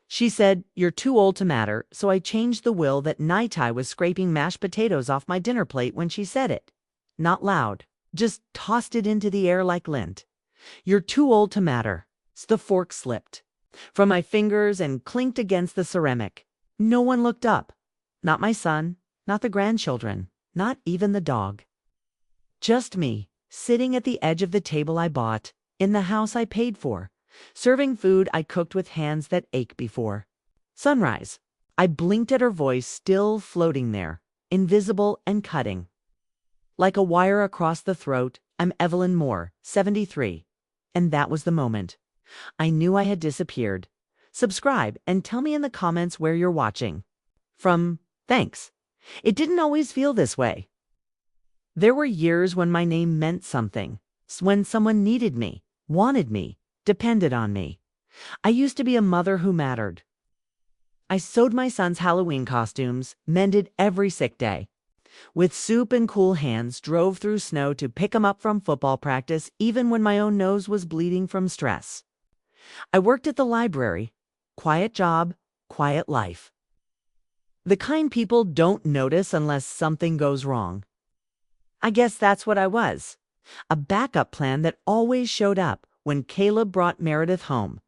She said, "You're too old to matter," so I changed the will that Nightai was scraping mashed potatoes off my dinner plate when she said it. Not loud, just tossed it into the air like lint. "You're too old to matter." The fork slipped from my fingers and clinked against the ceramic. No one looked up. Not my son, not the grandchildren, not even the dog. Just me, sitting at the edge of the table I bought, in the house I paid for, serving food I cooked with hands that ache before. Sunrise. I blinked at her voice still floating there, invisible and cutting. Like a wire across the throat, "I'm Evelyn Moore, 73. And that was the moment. I knew I had disappeared. Subscribe and tell me in the comments where you're watching. Thanks. It didn't always feel this way. There were years when my name meant something, when someone needed me, wanted me, depended on me. I used to be a mother who mattered. I sewed my son's Halloween costumes, mended every sick day. With soup and cool hands, drove through snow to pick him up from football practice, even when my own nose was bleeding from stress. I worked at the library. Quiet job, quiet life. The kind people don't notice unless something goes wrong. I guess that's what I was. A backup plan that always showed up when Caleb brought Meredith home.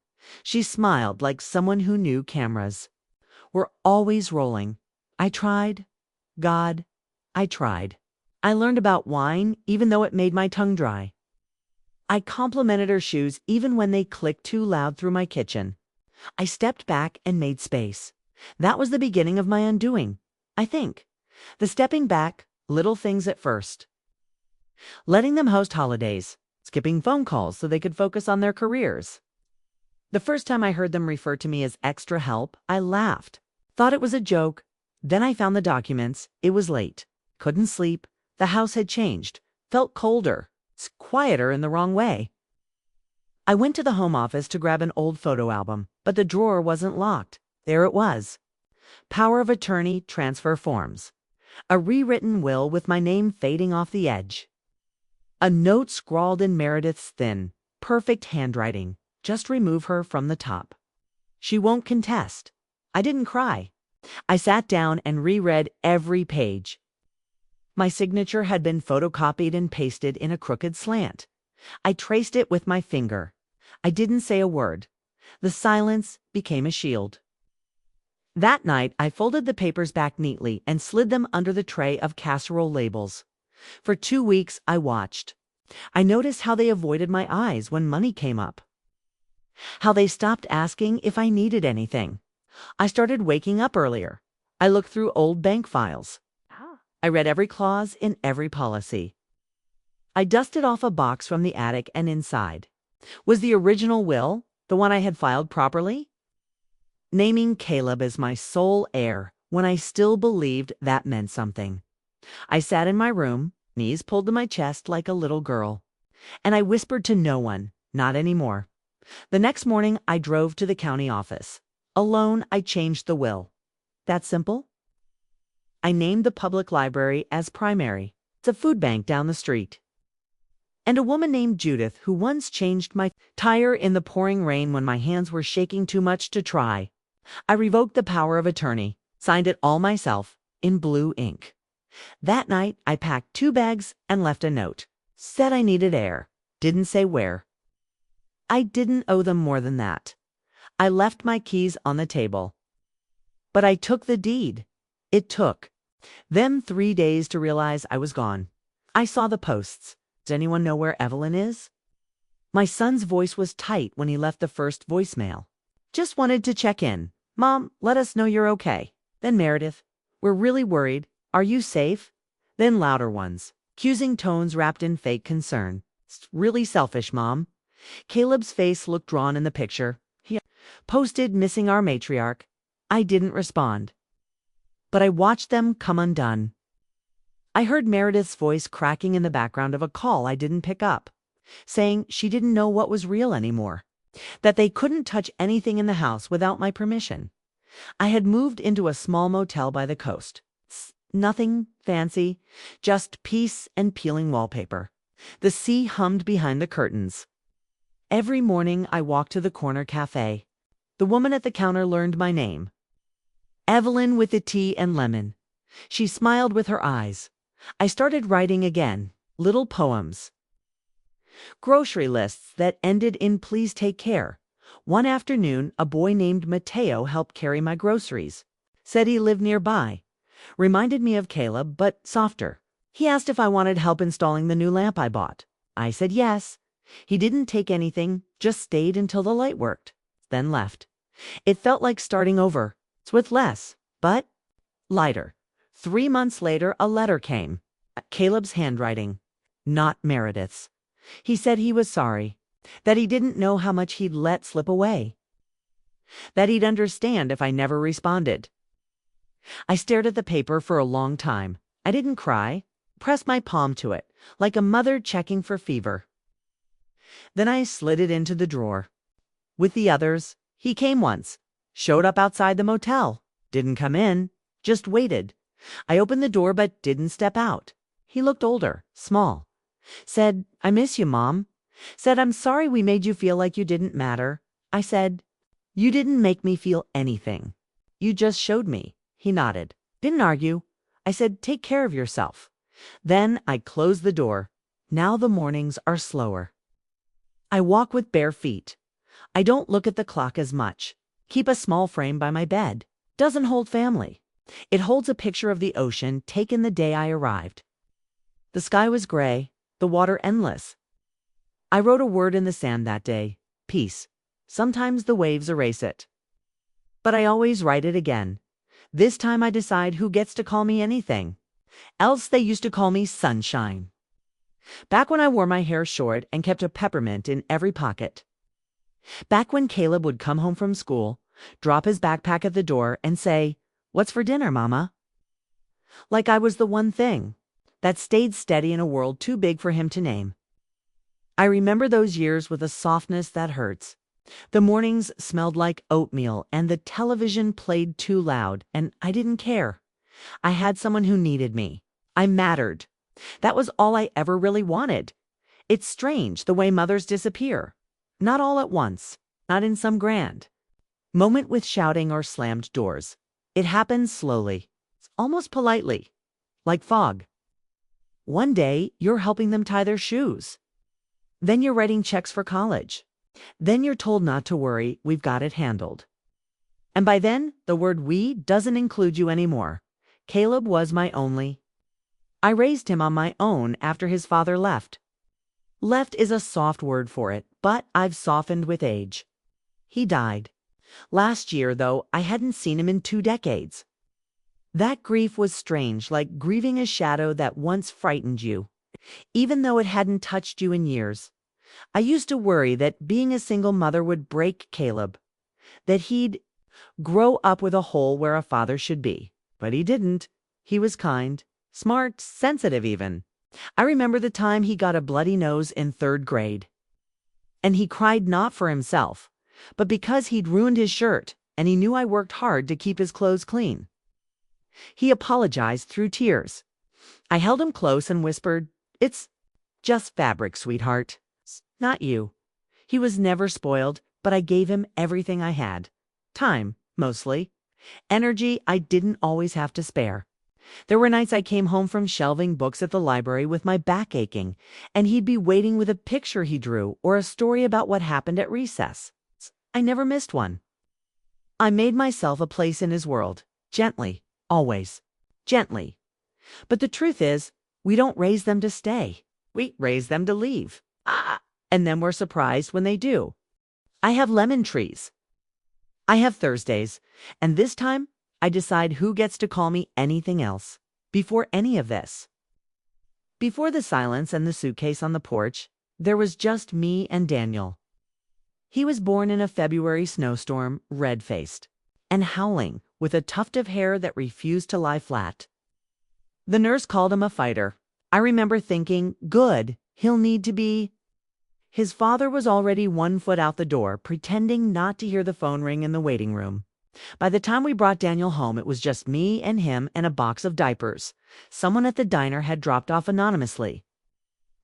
She smiled like someone who knew cameras. We're always rolling. I tried. God, I tried. I learned about wine even though it made my tongue dry. I complimented her shoes even when they clicked too loud through my kitchen. I stepped back and made space. That was the beginning of my undoing, I think. The stepping back, little things at first. Letting them host holidays, skipping phone calls so they could focus on their careers. The first time I heard them refer to me as extra help, I laughed. Thought it was a joke. Then I found the documents. It was late. Couldn't sleep. The house had changed. Felt colder. Quieter in the wrong way. I went to the home office to grab an old photo album, but the drawer wasn't locked. There it was. Power of attorney transfer forms. A rewritten will with my name fading off the edge. A note scrawled in Meredith's thin, perfect handwriting. Just remove her from the top. She won't contest. I didn't cry. I sat down and reread every page. My signature had been photocopied and pasted in a crooked slant. I traced it with my finger. I didn't say a word. The silence became a shield. That night, I folded the papers back neatly and slid them under the tray of casserole labels. For 2 weeks, I watched. I noticed how they avoided my eyes when money came up. How they stopped asking if I needed anything. I started waking up earlier. I looked through old bank files. I read every clause in every policy. I dusted off a box from the attic and inside. Was the original will, the one I had filed properly? Naming Caleb as my sole heir when I still believed that meant something. I sat in my room, knees pulled to my chest like a little girl. And I whispered to no one, not anymore. The next morning, I drove to the county office. Alone, I changed the will. That simple? I named the public library as primary. It's a food bank down the street. And a woman named Judith who once changed my tire in the pouring rain when my hands were shaking too much to try. I revoked the power of attorney, signed it all myself, in blue ink. That night, I packed 2 bags and left a note. Said I needed air. Didn't say where. I didn't owe them more than that. I left my keys on the table. But I took the deed. It took them 3 days to realize I was gone. I saw the posts. Does anyone know where Evelyn is? My son's voice was tight when he left the first voicemail. Just wanted to check in. Mom, let us know you're okay. Then Meredith, we're really worried. Are you safe? Then louder ones, accusing tones wrapped in fake concern. It's really selfish, Mom. Caleb's face looked drawn in the picture. He posted missing our matriarch. I didn't respond. But I watched them come undone. I heard Meredith's voice cracking in the background of a call I didn't pick up, saying she didn't know what was real anymore, that they couldn't touch anything in the house without my permission. I had moved into a small motel by the coast. Nothing fancy, just peace and peeling wallpaper. The sea hummed behind the curtains. Every morning I walked to the corner cafe. The woman at the counter learned my name. Evelyn with the tea and lemon. She smiled with her eyes. I started writing again, little poems. Grocery lists that ended in please take care. One afternoon, a boy named Mateo helped carry my groceries. Said he lived nearby. Reminded me of Caleb, but softer. He asked if I wanted help installing the new lamp I bought. I said yes. He didn't take anything, just stayed until the light worked, then left. It felt like starting over. It's with less, but lighter. 3 months later, a letter came. Caleb's handwriting, not Meredith's. He said he was sorry, that he didn't know how much he'd let slip away, that he'd understand if I never responded. I stared at the paper for a long time. I didn't cry, pressed my palm to it, like a mother checking for fever. Then I slid it into the drawer. With the others, he came once, showed up outside the motel, didn't come in, just waited. I opened the door but didn't step out. He looked older, small. Said, I miss you, Mom. Said, I'm sorry we made you feel like you didn't matter. I said, you didn't make me feel anything. You just showed me. He nodded. Didn't argue. I said, take care of yourself. Then I closed the door. Now the mornings are slower. I walk with bare feet. I don't look at the clock as much. Keep a small frame by my bed. Doesn't hold family. It holds a picture of the ocean taken the day I arrived. The sky was gray, the water endless. I wrote a word in the sand that day. Peace. Sometimes the waves erase it. But I always write it again. This time I decide who gets to call me anything. Else they used to call me Sunshine. Back when I wore my hair short and kept a peppermint in every pocket. Back when Caleb would come home from school, drop his backpack at the door and say, What's for dinner, Mama? Like I was the one thing that stayed steady in a world too big for him to name. I remember those years with a softness that hurts. The mornings smelled like oatmeal and the television played too loud, and I didn't care. I had someone who needed me. I mattered. That was all I ever really wanted. It's strange the way mothers disappear. Not all at once, not in some grand moment with shouting or slammed doors. It happens slowly, almost politely, like fog. One day, you're helping them tie their shoes. Then you're writing checks for college. Then you're told not to worry, we've got it handled. And by then, the word we doesn't include you anymore. Caleb was my only. I raised him on my own after his father left. Left is a soft word for it, but I've softened with age. He died. Last year, though, I hadn't seen him in 2 decades. That grief was strange, like grieving a shadow that once frightened you, even though it hadn't touched you in years. I used to worry that being a single mother would break Caleb, that he'd grow up with a hole where a father should be. But he didn't. He was kind, smart, sensitive even. I remember the time he got a bloody nose in 3rd grade. And he cried not for himself, but because he'd ruined his shirt, and he knew I worked hard to keep his clothes clean. He apologized through tears. I held him close and whispered, It's just fabric, sweetheart. Not you. He was never spoiled, but I gave him everything I had. Time, mostly. Energy I didn't always have to spare. There were nights I came home from shelving books at the library with my back aching, and he'd be waiting with a picture he drew or a story about what happened at recess. I never missed one. I made myself a place in his world, gently, always, gently. But the truth is, we don't raise them to stay. We raise them to leave. And then we're surprised when they do. I have lemon trees. I have Thursdays, and this time I decide who gets to call me anything else, before any of this. Before the silence and the suitcase on the porch, there was just me and Daniel. He was born in a February snowstorm, red-faced, and howling, with a tuft of hair that refused to lie flat. The nurse called him a fighter. I remember thinking, good, he'll need to be. His father was already 1 foot out the door, pretending not to hear the phone ring in the waiting room. By the time we brought Daniel home, it was just me and him and a box of diapers. Someone at the diner had dropped off anonymously.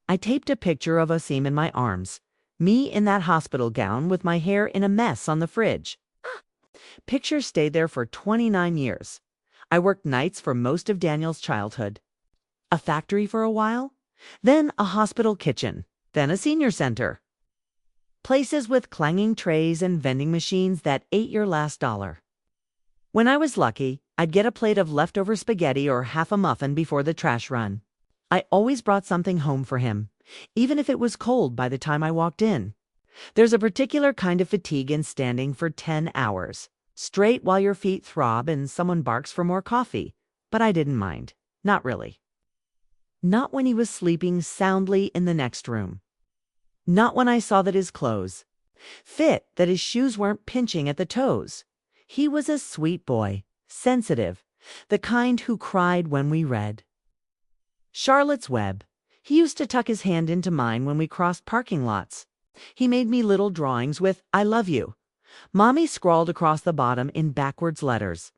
I taped a picture of Asim in my arms, me in that hospital gown with my hair in a mess on the fridge. Pictures stayed there for 29 years. I worked nights for most of Daniel's childhood. A factory for a while, then a hospital kitchen, then a senior center. Places with clanging trays and vending machines that ate your last dollar. When I was lucky, I'd get a plate of leftover spaghetti or half a muffin before the trash run. I always brought something home for him, even if it was cold by the time I walked in. There's a particular kind of fatigue in standing for 10 hours, straight while your feet throb and someone barks for more coffee, but I didn't mind. Not really. Not when he was sleeping soundly in the next room. Not when I saw that his clothes fit, that his shoes weren't pinching at the toes. He was a sweet boy, sensitive, the kind who cried when we read. Charlotte's Web. He used to tuck his hand into mine when we crossed parking lots. He made me little drawings with "I love you." Mommy scrawled across the bottom in backwards letters.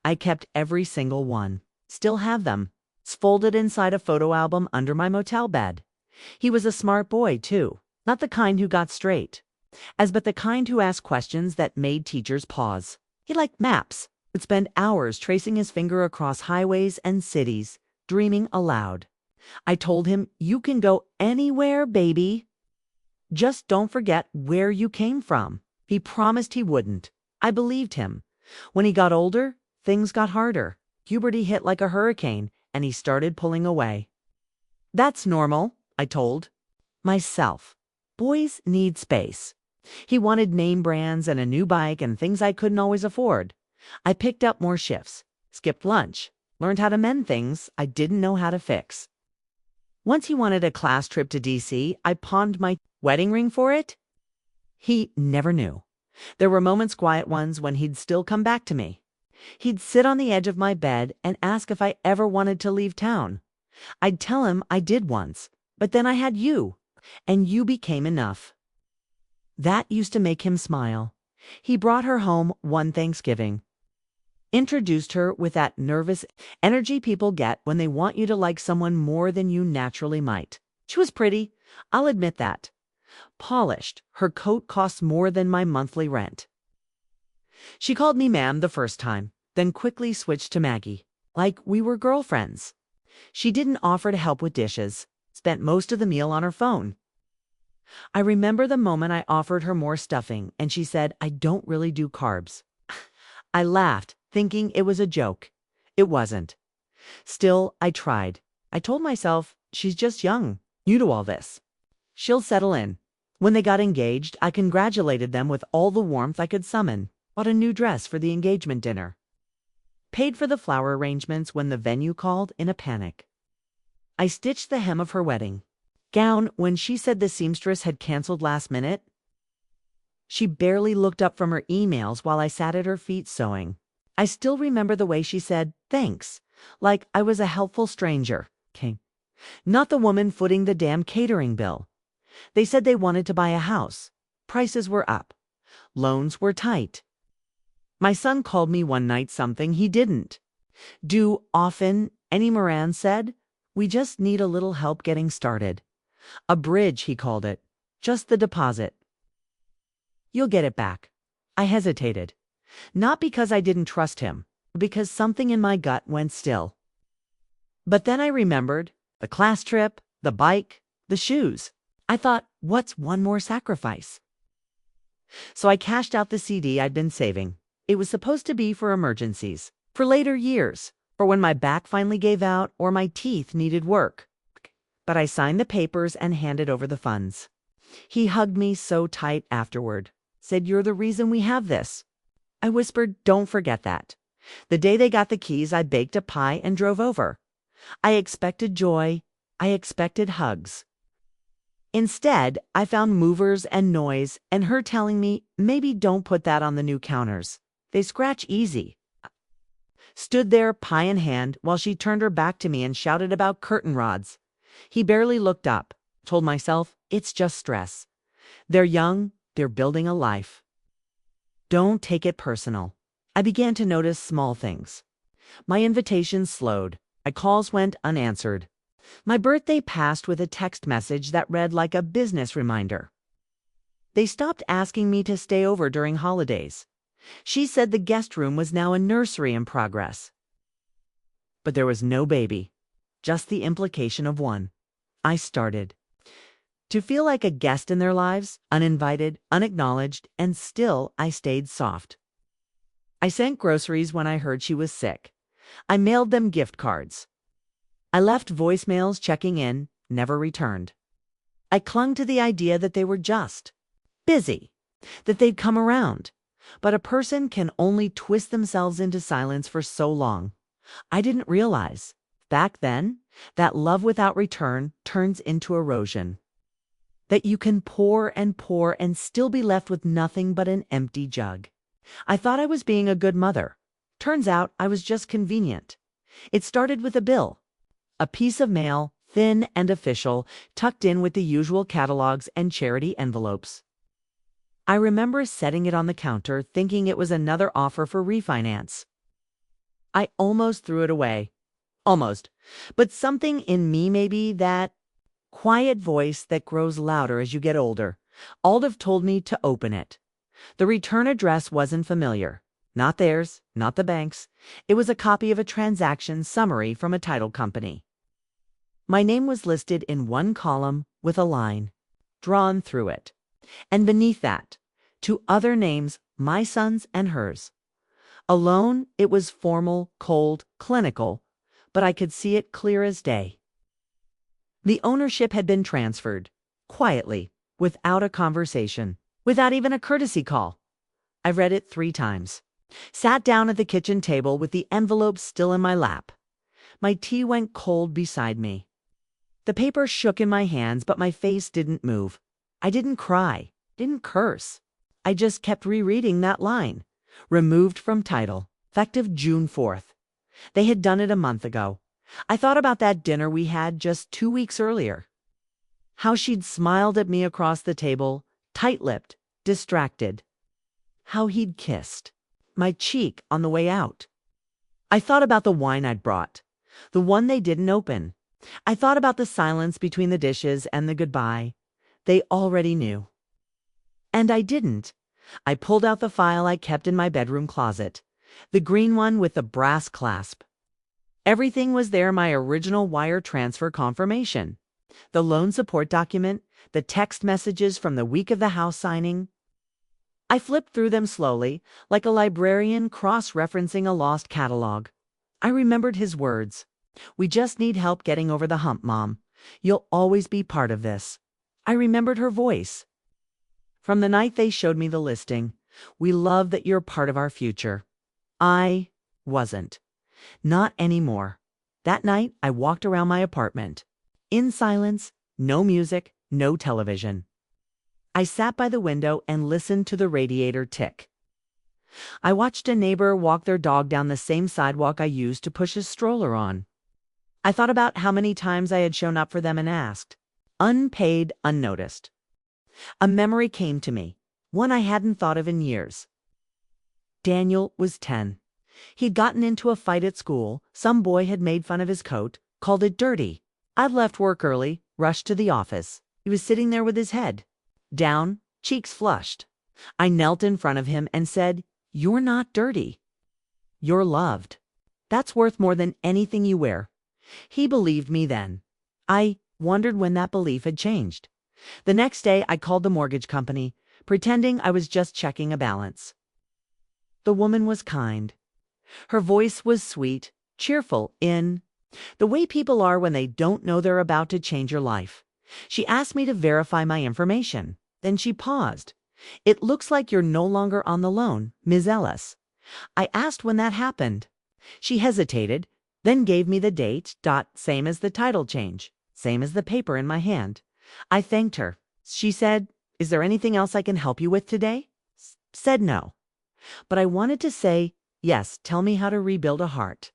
I kept every single one. Still have them. It's folded inside a photo album under my motel bed. He was a smart boy, too. Not the kind who got straight, but the kind who asked questions that made teachers pause. He liked maps, would spend hours tracing his finger across highways and cities, dreaming aloud. I told him, "You can go anywhere, baby. Just don't forget where you came from." He promised he wouldn't. I believed him. When he got older, things got harder. Puberty hit like a hurricane, and he started pulling away. "That's normal," I told myself. Boys need space. He wanted name brands and a new bike and things I couldn't always afford. I picked up more shifts, skipped lunch, learned how to mend things I didn't know how to fix. Once he wanted a class trip to DC, I pawned my wedding ring for it. He never knew. There were moments, quiet ones, when he'd still come back to me. He'd sit on the edge of my bed and ask if I ever wanted to leave town. I'd tell him I did once, but then I had you, and you became enough. That used to make him smile. He brought her home one Thanksgiving. Introduced her with that nervous energy people get when they want you to like someone more than you naturally might. She was pretty, I'll admit that. Polished, her coat cost more than my monthly rent. She called me ma'am the first time, then quickly switched to Maggie, like we were girlfriends. She didn't offer to help with dishes, spent most of the meal on her phone. I remember the moment I offered her more stuffing, and she said, "I don't really do carbs." I laughed, thinking it was a joke. It wasn't. Still, I tried. I told myself, she's just young, new to all this. She'll settle in. When they got engaged, I congratulated them with all the warmth I could summon. Bought a new dress for the engagement dinner. Paid for the flower arrangements when the venue called in a panic. I stitched the hem of her wedding gown when she said the seamstress had canceled last minute. She barely looked up from her emails while I sat at her feet sewing. I still remember the way she said, "Thanks," like I was a helpful stranger. Not the woman footing the damn catering bill. They said they wanted to buy a house. Prices were up. Loans were tight. My son called me one night something he didn't do often. Annie Moran said, "We just need a little help getting started." A bridge, he called it. Just the deposit. "You'll get it back." I hesitated. Not because I didn't trust him, but because something in my gut went still. But then I remembered the class trip, the bike, the shoes. I thought, what's one more sacrifice? So I cashed out the CD I'd been saving. It was supposed to be for emergencies, for later years, for when my back finally gave out or my teeth needed work. But I signed the papers and handed over the funds. He hugged me so tight afterward, said, "You're the reason we have this." I whispered, "Don't forget that." The day they got the keys, I baked a pie and drove over. I expected joy. I expected hugs. Instead, I found movers and noise and her telling me, "Maybe don't put that on the new counters. They scratch easy." Stood there, pie in hand, while she turned her back to me and shouted about curtain rods. He barely looked up. Told myself, it's just stress. They're young. They're building a life. Don't take it personal. I began to notice small things. My invitations slowed. My calls went unanswered. My birthday passed with a text message that read like a business reminder. They stopped asking me to stay over during holidays. She said the guest room was now a nursery in progress. But there was no baby, just the implication of one. I started to feel like a guest in their lives, uninvited, unacknowledged, and still I stayed soft. I sent groceries when I heard she was sick. I mailed them gift cards. I left voicemails checking in, never returned. I clung to the idea that they were just busy, that they'd come around. But a person can only twist themselves into silence for so long. I didn't realize, back then, that love without return turns into erosion. That you can pour and still be left with nothing but an empty jug. I thought I was being a good mother. Turns out I was just convenient. It started with a bill. A piece of mail, thin and official, tucked in with the usual catalogs and charity envelopes. I remember setting it on the counter, thinking it was another offer for refinance. I almost threw it away. Almost. But something in me, maybe that quiet voice that grows louder as you get older, Aldov told me to open it. The return address wasn't familiar. Not theirs, not the bank's. It was a copy of a transaction summary from a title company. My name was listed in one column with a line drawn through it. And beneath that, two other names, my son's and hers. Alone, it was formal, cold, clinical, but I could see it clear as day. The ownership had been transferred, quietly, without a conversation, without even a courtesy call. I read it 3 times. Sat down at the kitchen table with the envelope still in my lap. My tea went cold beside me. The paper shook in my hands, but my face didn't move. I didn't cry, didn't curse. I just kept rereading that line. Removed from title, effective June 4th. They had done it a month ago. I thought about that dinner we had just 2 weeks earlier. How she'd smiled at me across the table, tight-lipped, distracted. How he'd kissed my cheek on the way out. I thought about the wine I'd brought, the one they didn't open. I thought about the silence between the dishes and the goodbye. They already knew. And I didn't. I pulled out the file I kept in my bedroom closet, the green one with the brass clasp. Everything was there, my original wire transfer confirmation, the loan support document, the text messages from the week of the house signing. I flipped through them slowly, like a librarian cross-referencing a lost catalog. I remembered his words. We just need help getting over the hump, Mom. You'll always be part of this. I remembered her voice. From the night they showed me the listing, we love that you're part of our future. I wasn't. Not anymore. That night, I walked around my apartment. In silence, no music, no television. I sat by the window and listened to the radiator tick. I watched a neighbor walk their dog down the same sidewalk I used to push his stroller on. I thought about how many times I had shown up for them and asked. Unpaid, unnoticed. A memory came to me, one I hadn't thought of in years. Daniel was 10. He'd gotten into a fight at school. Some boy had made fun of his coat, called it dirty. I'd left work early, rushed to the office. He was sitting there with his head down, cheeks flushed. I knelt in front of him and said, "You're not dirty. You're loved. That's worth more than anything you wear." He believed me then. I wondered when that belief had changed. The next day, I called the mortgage company, pretending I was just checking a balance. The woman was kind. Her voice was sweet, cheerful, in the way people are when they don't know they're about to change your life. She asked me to verify my information. Then she paused. "It looks like you're no longer on the loan, Ms. Ellis." I asked when that happened. She hesitated, then gave me the date, same as the title change, same as the paper in my hand. I thanked her. She said, "Is there anything else I can help you with today?" Said no. But I wanted to say, "Yes, tell me how to rebuild a heart."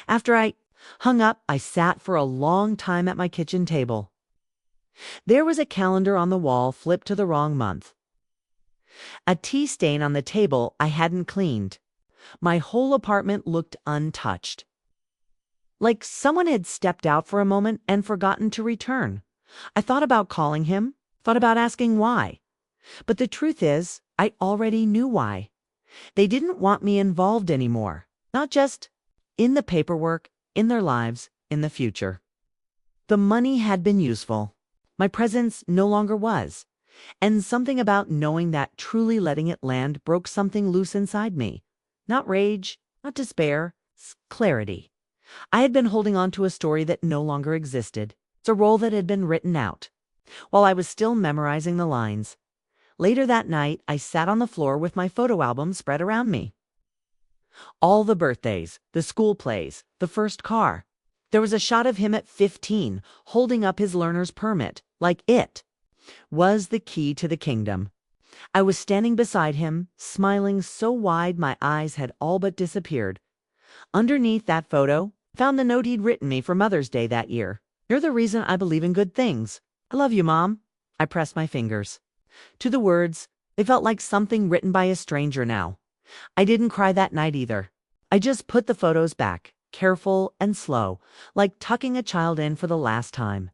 After I hung up, I sat for a long time at my kitchen table. There was a calendar on the wall flipped to the wrong month. A tea stain on the table I hadn't cleaned. My whole apartment looked untouched. Like someone had stepped out for a moment and forgotten to return. I thought about calling him, thought about asking why. But the truth is, I already knew why. They didn't want me involved anymore. Not just in the paperwork, in their lives, in the future. The money had been useful. My presence no longer was. And something about knowing that, truly letting it land, broke something loose inside me. Not rage, not despair, clarity. I had been holding on to a story that no longer existed. It's a role that had been written out, while I was still memorizing the lines. Later that night, I sat on the floor with my photo album spread around me. All the birthdays, the school plays, the first car. There was a shot of him at 15, holding up his learner's permit, like it was the key to the kingdom. I was standing beside him, smiling so wide my eyes had all but disappeared. Underneath that photo, found the note he'd written me for Mother's Day that year. "You're the reason I believe in good things. I love you, Mom." I pressed my fingers to the words. They felt like something written by a stranger now. I didn't cry that night either. I just put the photos back, careful and slow, like tucking a child in for the last time.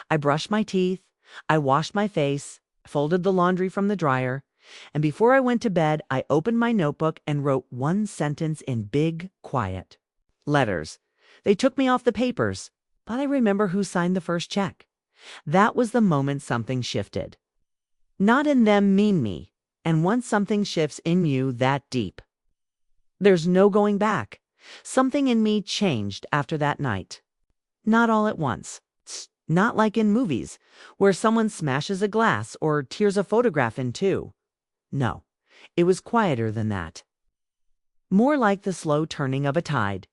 I brushed my teeth, I washed my face, folded the laundry from the dryer, and before I went to bed, I opened my notebook and wrote one sentence in big, quiet letters. They took me off the papers, but I remember who signed the first check. That was the moment something shifted. Not in them mean me, and once something shifts in you that deep, there's no going back. Something in me changed after that night. Not all at once. Not like in movies, where someone smashes a glass or tears a photograph in two. No, it was quieter than that. More like the slow turning of a tide.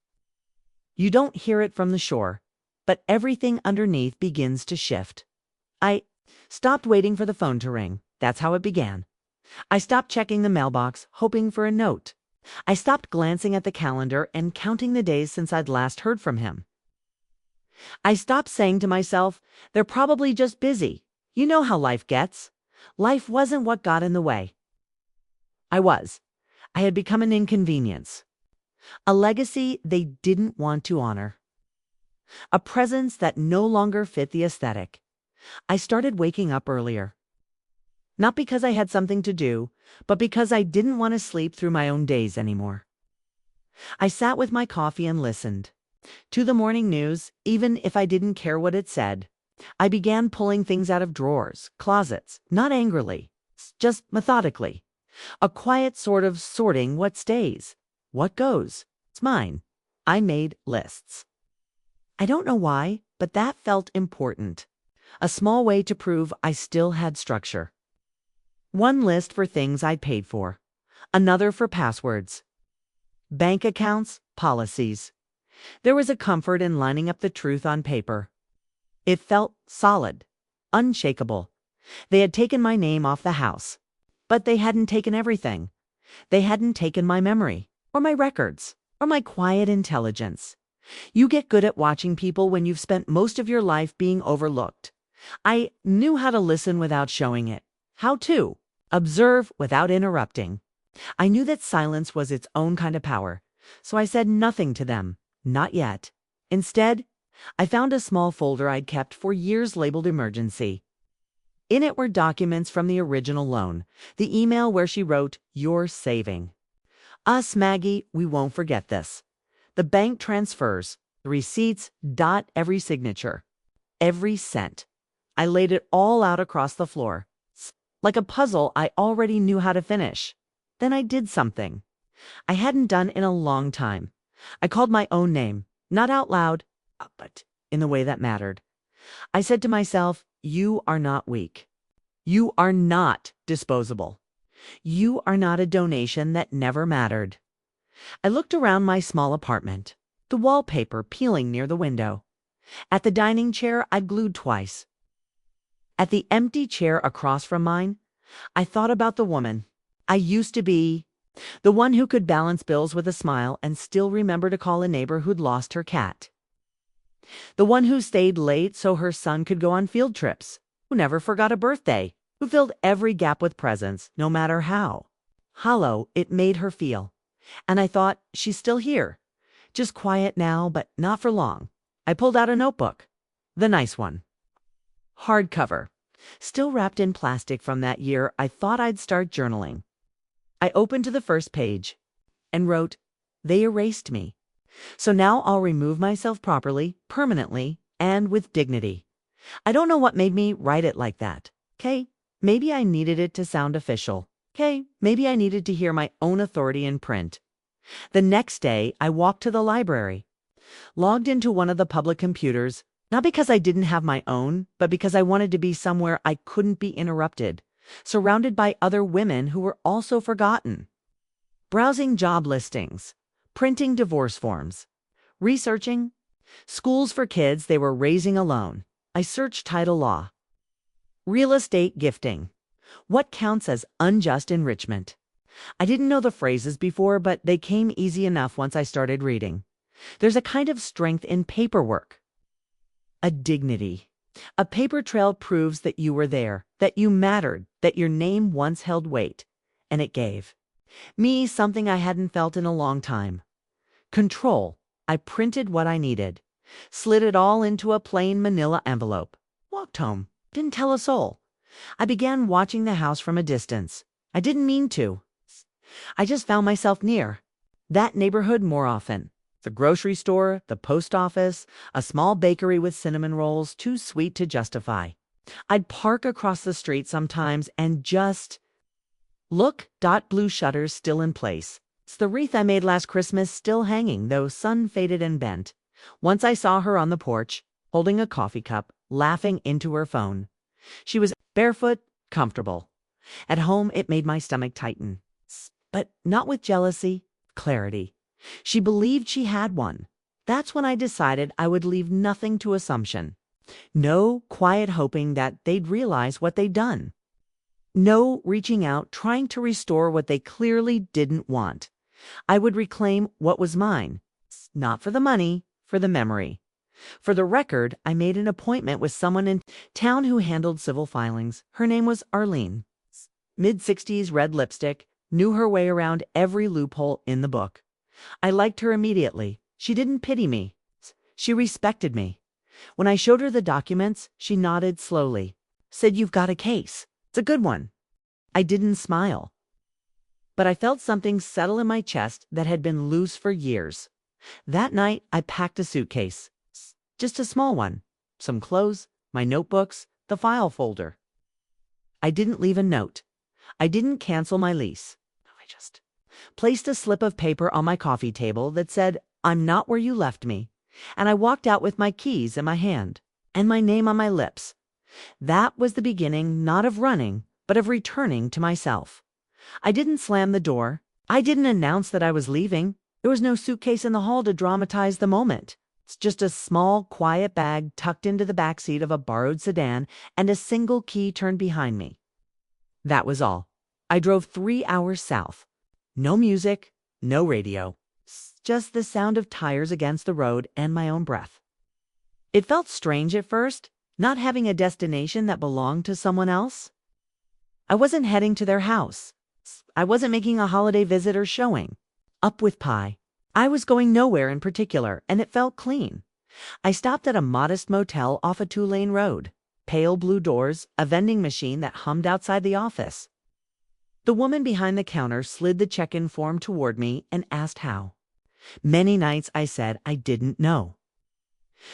You don't hear it from the shore, but everything underneath begins to shift. I stopped waiting for the phone to ring. That's how it began. I stopped checking the mailbox, hoping for a note. I stopped glancing at the calendar and counting the days since I'd last heard from him. I stopped saying to myself, they're probably just busy. You know how life gets. Life wasn't what got in the way. I was. I had become an inconvenience. A legacy they didn't want to honor. A presence that no longer fit the aesthetic. I started waking up earlier. Not because I had something to do, but because I didn't want to sleep through my own days anymore. I sat with my coffee and listened to the morning news, even if I didn't care what it said. I began pulling things out of drawers, closets, not angrily, just methodically. A quiet sort of sorting what stays, what goes. It's mine. I made lists. I don't know why, but that felt important. A small way to prove I still had structure. One list for things I'd paid for. Another for passwords. Bank accounts, policies. There was a comfort in lining up the truth on paper. It felt solid, unshakable. They had taken my name off the house, but they hadn't taken everything. They hadn't taken my memory, or my records, or my quiet intelligence. You get good at watching people when you've spent most of your life being overlooked. I knew how to listen without showing it, how to observe without interrupting. I knew that silence was its own kind of power, so I said nothing to them. Not yet. Instead, I found a small folder I'd kept for years labeled emergency. In it were documents from the original loan, the email where she wrote, "You're saving us, Maggie, we won't forget this." The bank transfers, the receipts, every signature, every cent. I laid it all out across the floor. Like a puzzle I already knew how to finish. Then I did something I hadn't done in a long time. I called my own name, not out loud, but in the way that mattered. I said to myself, you are not weak. You are not disposable. You are not a donation that never mattered. I looked around my small apartment, the wallpaper peeling near the window. At the dining chair I'd glued twice. At the empty chair across from mine, I thought about the woman I used to be. The one who could balance bills with a smile and still remember to call a neighbor who'd lost her cat. The one who stayed late so her son could go on field trips, who never forgot a birthday, who filled every gap with presents, no matter how hollow it made her feel. And I thought, she's still here. Just quiet now, but not for long. I pulled out a notebook. The nice one. Hardcover. Still wrapped in plastic from that year I thought I'd start journaling. I opened to the first page and wrote, "They erased me. So now I'll remove myself properly, permanently, and with dignity." I don't know what made me write it like that. Okay, maybe I needed it to sound official. Okay, maybe I needed to hear my own authority in print. The next day, I walked to the library, logged into one of the public computers, not because I didn't have my own, but because I wanted to be somewhere I couldn't be interrupted, surrounded by other women who were also forgotten. Browsing job listings, printing divorce forms, researching schools for kids they were raising alone. I searched title law, real estate gifting, what counts as unjust enrichment. I didn't know the phrases before, but they came easy enough once I started reading. There's a kind of strength in paperwork, a dignity. A paper trail proves that you were there, that you mattered, that your name once held weight. And it gave me something I hadn't felt in a long time. Control. I printed what I needed, slid it all into a plain manila envelope, walked home, didn't tell a soul. I began watching the house from a distance. I didn't mean to. I just found myself near that neighborhood more often. The grocery store, the post office, a small bakery with cinnamon rolls too sweet to justify. I'd park across the street sometimes and just look. Blue shutters still in place. It's the wreath I made last Christmas still hanging, though sun-faded and bent. Once I saw her on the porch, holding a coffee cup, laughing into her phone. She was barefoot, comfortable. At home, it made my stomach tighten. But not with jealousy, clarity. She believed she had one. That's when I decided I would leave nothing to assumption. No quiet hoping that they'd realize what they'd done. No reaching out, trying to restore what they clearly didn't want. I would reclaim what was mine. Not for the money, for the memory. For the record, I made an appointment with someone in town who handled civil filings. Her name was Arlene. Mid-60s, red lipstick, knew her way around every loophole in the book. I liked her immediately. She didn't pity me. She respected me. When I showed her the documents, she nodded slowly, said, "You've got a case. It's a good one." I didn't smile, but I felt something settle in my chest that had been loose for years. That night, I packed a suitcase. Just a small one. Some clothes, my notebooks, the file folder. I didn't leave a note. I didn't cancel my lease. I just placed a slip of paper on my coffee table that said, "I'm not where you left me." And I walked out with my keys in my hand and my name on my lips. That was the beginning, not of running, but of returning to myself. I didn't slam the door. I didn't announce that I was leaving. There was no suitcase in the hall to dramatize the moment. It's just a small, quiet bag tucked into the back seat of a borrowed sedan and a single key turned behind me. That was all. I drove 3 hours south. No music, no radio. Just the sound of tires against the road and my own breath. It felt strange at first, not having a destination that belonged to someone else. I wasn't heading to their house. I wasn't making a holiday visit or showing. Up with pie. I was going nowhere in particular, and it felt clean. I stopped at a modest motel off a 2-lane road. Pale blue doors, a vending machine that hummed outside the office. The woman behind the counter slid the check-in form toward me and asked how. Many nights I said I didn't know.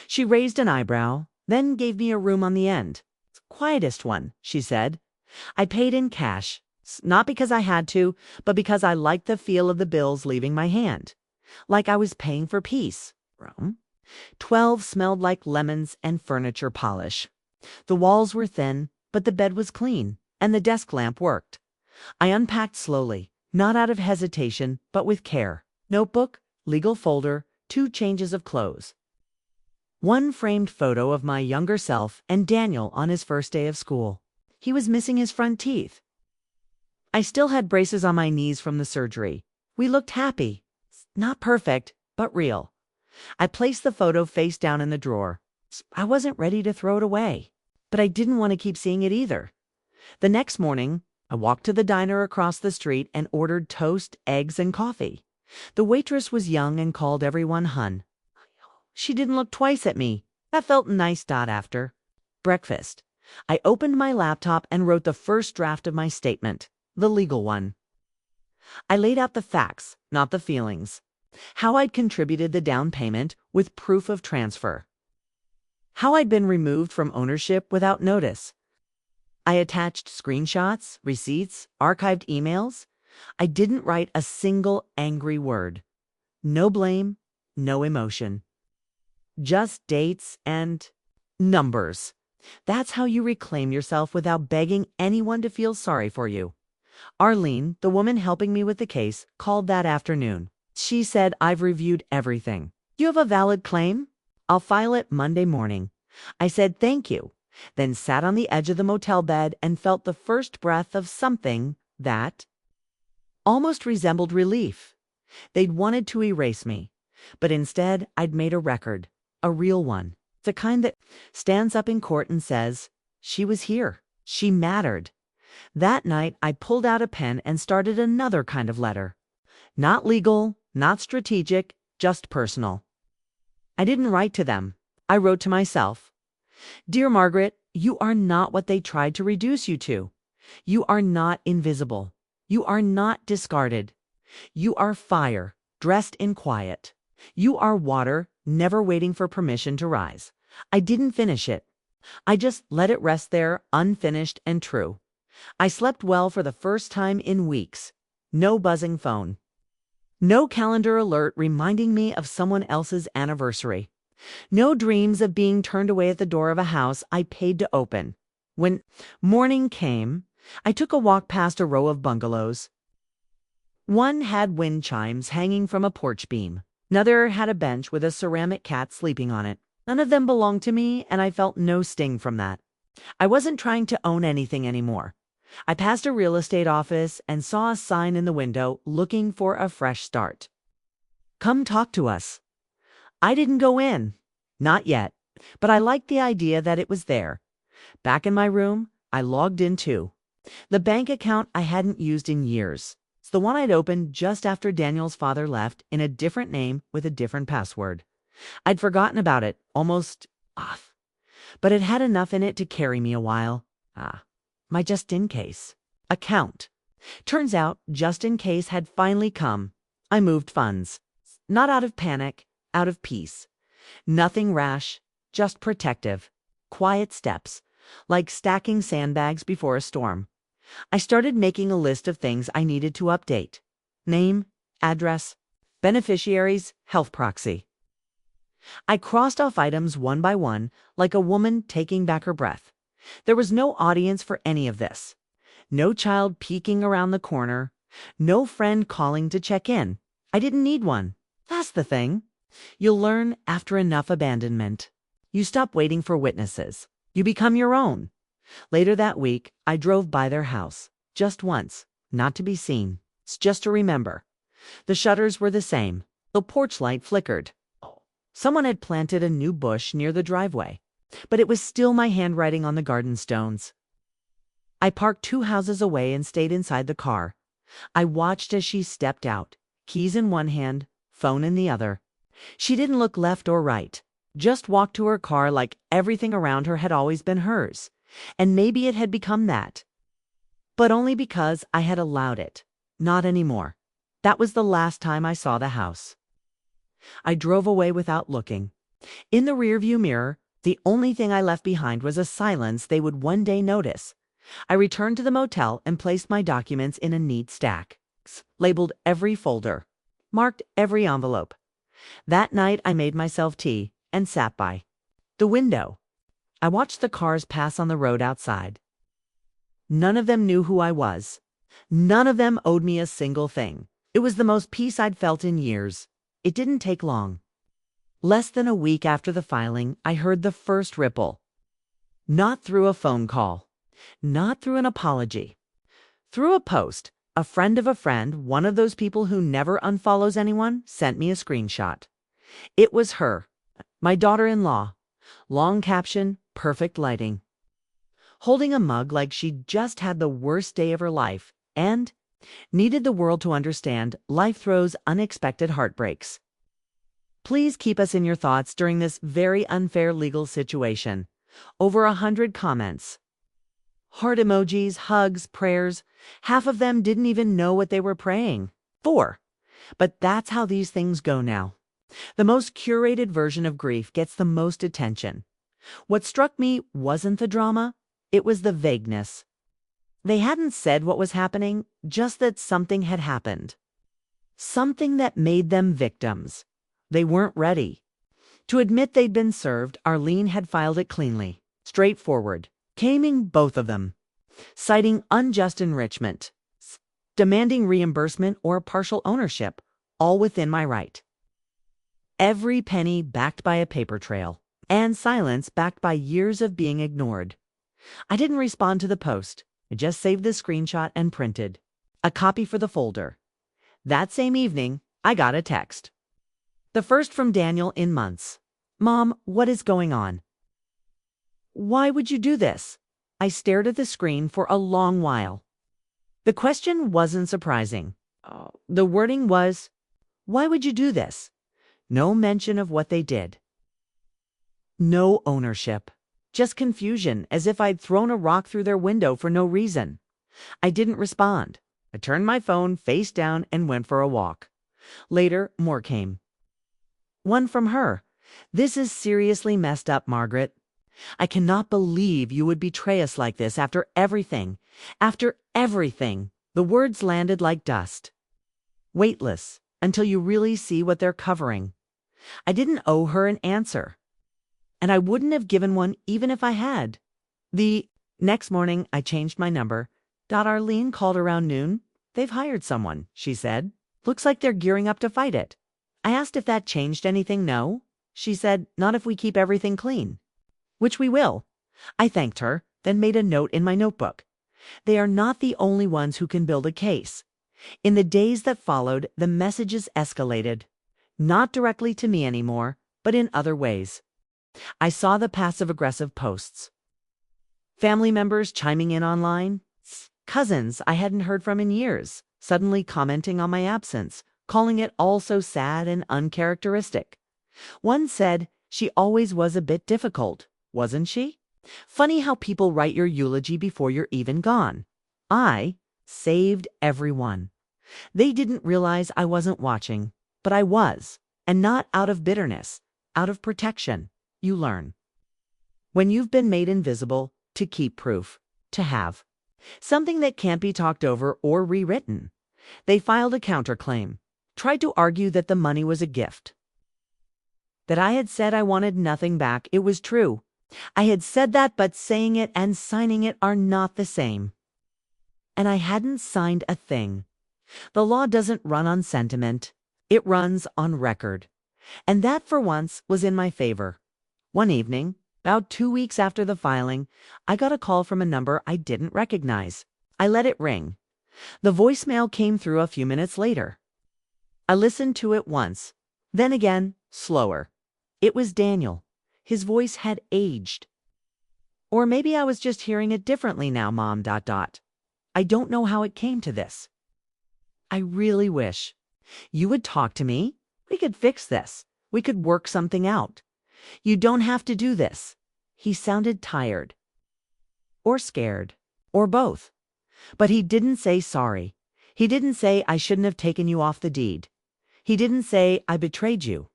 She raised an eyebrow, then gave me a room on the end. "Quietest one," she said. I paid in cash, not because I had to, but because I liked the feel of the bills leaving my hand. Like I was paying for peace. 12 smelled like lemons and furniture polish. The walls were thin, but the bed was clean, and the desk lamp worked. I unpacked slowly, not out of hesitation, but with care. Notebook, legal folder, 2 changes of clothes. One framed photo of my younger self and Daniel on his first day of school. He was missing his front teeth. I still had braces on my knees from the surgery. We looked happy. Not perfect, but real. I placed the photo face down in the drawer. I wasn't ready to throw it away, but I didn't want to keep seeing it either. The next morning, I walked to the diner across the street and ordered toast, eggs, and coffee. The waitress was young and called everyone Hun. She didn't look twice at me. That felt nice. After breakfast, I opened my laptop and wrote the first draft of my statement, the legal one. I laid out the facts, not the feelings. How I'd contributed the down payment with proof of transfer. How I'd been removed from ownership without notice. I attached screenshots, receipts, archived emails. I didn't write a single angry word. No blame, no emotion. Just dates and numbers. That's how you reclaim yourself without begging anyone to feel sorry for you. Arlene, the woman helping me with the case, called that afternoon. She said, "I've reviewed everything. You have a valid claim? I'll file it Monday morning." I said thank you, then sat on the edge of the motel bed and felt the first breath of something that almost resembled relief. They'd wanted to erase me, but instead I'd made a record, a real one. The kind that stands up in court and says, she was here, she mattered. That night I pulled out a pen and started another kind of letter. Not legal, not strategic, just personal. I didn't write to them. I wrote to myself. Dear Margaret, you are not what they tried to reduce you to. You are not invisible. You are not discarded. You are fire, dressed in quiet. You are water, never waiting for permission to rise. I didn't finish it. I just let it rest there, unfinished and true. I slept well for the first time in weeks. No buzzing phone. No calendar alert reminding me of someone else's anniversary. No dreams of being turned away at the door of a house I paid to open. When morning came, I took a walk past a row of bungalows. One had wind chimes hanging from a porch beam. Another had a bench with a ceramic cat sleeping on it. None of them belonged to me, and I felt no sting from that. I wasn't trying to own anything anymore. I passed a real estate office and saw a sign in the window looking for a fresh start. Come talk to us. I didn't go in. Not yet. But I liked the idea that it was there. Back in my room, I logged in too. The bank account I hadn't used in years. It's the one I'd opened just after Daniel's father left in a different name with a different password. I'd forgotten about it, almost off. But it had enough in it to carry me a while. My just-in-case account. Turns out, just-in-case had finally come. I moved funds. Not out of panic, out of peace. Nothing rash, just protective. Quiet steps, like stacking sandbags before a storm. I started making a list of things I needed to update. Name, address, beneficiaries, health proxy. I crossed off items one by one, like a woman taking back her breath. There was no audience for any of this. No child peeking around the corner. No friend calling to check in. I didn't need one. That's the thing. You'll learn after enough abandonment. You stop waiting for witnesses. You become your own. Later that week, I drove by their house. Just once. Not to be seen. It's just to remember. The shutters were the same. The porch light flickered. Someone had planted a new bush near the driveway, but it was still my handwriting on the garden stones. I parked 2 houses away and stayed inside the car. I watched as she stepped out, keys in one hand, phone in the other. She didn't look left or right, just walked to her car like everything around her had always been hers, and maybe it had become that. But only because I had allowed it. Not anymore. That was the last time I saw the house. I drove away without looking. In the rearview mirror, the only thing I left behind was a silence they would one day notice. I returned to the motel and placed my documents in a neat stack, labeled every folder, marked every envelope. That night I made myself tea and sat by the window. I watched the cars pass on the road outside. None of them knew who I was. None of them owed me a single thing. It was the most peace I'd felt in years. It didn't take long. Less than a week after the filing, I heard the first ripple. Not through a phone call. Not through an apology. Through a post. A friend of a friend, one of those people who never unfollows anyone, sent me a screenshot. It was her, my daughter-in-law. Long caption, perfect lighting. Holding a mug like she'd just had the worst day of her life and needed the world to understand life throws unexpected heartbreaks. Please keep us in your thoughts during this very unfair legal situation. Over 100 comments. Heart emojis, hugs, prayers. Half of them didn't even know what they were praying for. But that's how these things go now. The most curated version of grief gets the most attention. What struck me wasn't the drama, it was the vagueness. They hadn't said what was happening, just that something had happened. Something that made them victims. They weren't ready. To admit they'd been served, Arlene had filed it cleanly, straightforward, claiming both of them, citing unjust enrichment, demanding reimbursement or partial ownership, all within my right. Every penny backed by a paper trail, and silence backed by years of being ignored. I didn't respond to the post. I just saved the screenshot and printed a copy for the folder. That same evening, I got a text. The first from Daniel in months. Mom, what is going on? Why would you do this? I stared at the screen for a long while. The question wasn't surprising. The wording was, why would you do this? No mention of what they did. No ownership. Just confusion, as if I'd thrown a rock through their window for no reason. I didn't respond. I turned my phone face down and went for a walk. Later, more came. One from her. This is seriously messed up, Margaret. I cannot believe you would betray us like this after everything. After everything. The words landed like dust. Weightless, until you really see what they're covering. I didn't owe her an answer. And I wouldn't have given one even if I had. The next morning, I changed my number. Arlene called around noon. They've hired someone, she said. Looks like they're gearing up to fight it. I asked if that changed anything. No. She said, not if we keep everything clean. Which we will. I thanked her, then made a note in my notebook. They are not the only ones who can build a case. In the days that followed, the messages escalated. Not directly to me anymore, but in other ways. I saw the passive-aggressive posts. Family members chiming in online. Cousins I hadn't heard from in years, suddenly commenting on my absence, calling it all so sad and uncharacteristic. One said, she always was a bit difficult, wasn't she? Funny how people write your eulogy before you're even gone. I saved everyone. They didn't realize I wasn't watching, but I was, and not out of bitterness, out of protection. You learn. When you've been made invisible, to keep proof, to have. Something that can't be talked over or rewritten. They filed a counterclaim, tried to argue that the money was a gift. That I had said I wanted nothing back. It was true. I had said that, but saying it and signing it are not the same. And I hadn't signed a thing. The law doesn't run on sentiment. It runs on record. And that, for once, was in my favor. One evening, about 2 weeks after the filing, I got a call from a number I didn't recognize. I let it ring. The voicemail came through a few minutes later. I listened to it once, then again, slower. It was Daniel. His voice had aged. Or maybe I was just hearing it differently now, Mom. I don't know how it came to this. I really wish you would talk to me. We could fix this. We could work something out. You don't have to do this. He sounded tired. Or scared. Or both. But he didn't say sorry. He didn't say I shouldn't have taken you off the deed. He didn't say I betrayed you.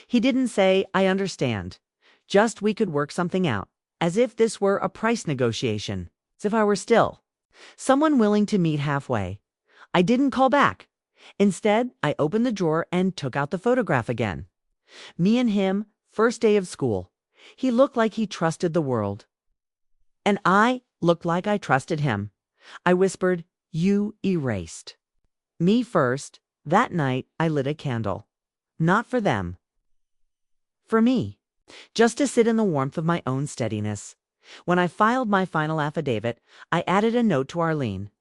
He didn't say I understand. Just we could work something out. As if this were a price negotiation. As if I were still someone willing to meet halfway. I didn't call back. Instead, I opened the drawer and took out the photograph again. Me and him, first day of school. He looked like he trusted the world. And I looked like I trusted him. I whispered, you erased. Me first. That night, I lit a candle. Not for them. For me. Just to sit in the warmth of my own steadiness. When I filed my final affidavit, I added a note to Arlene.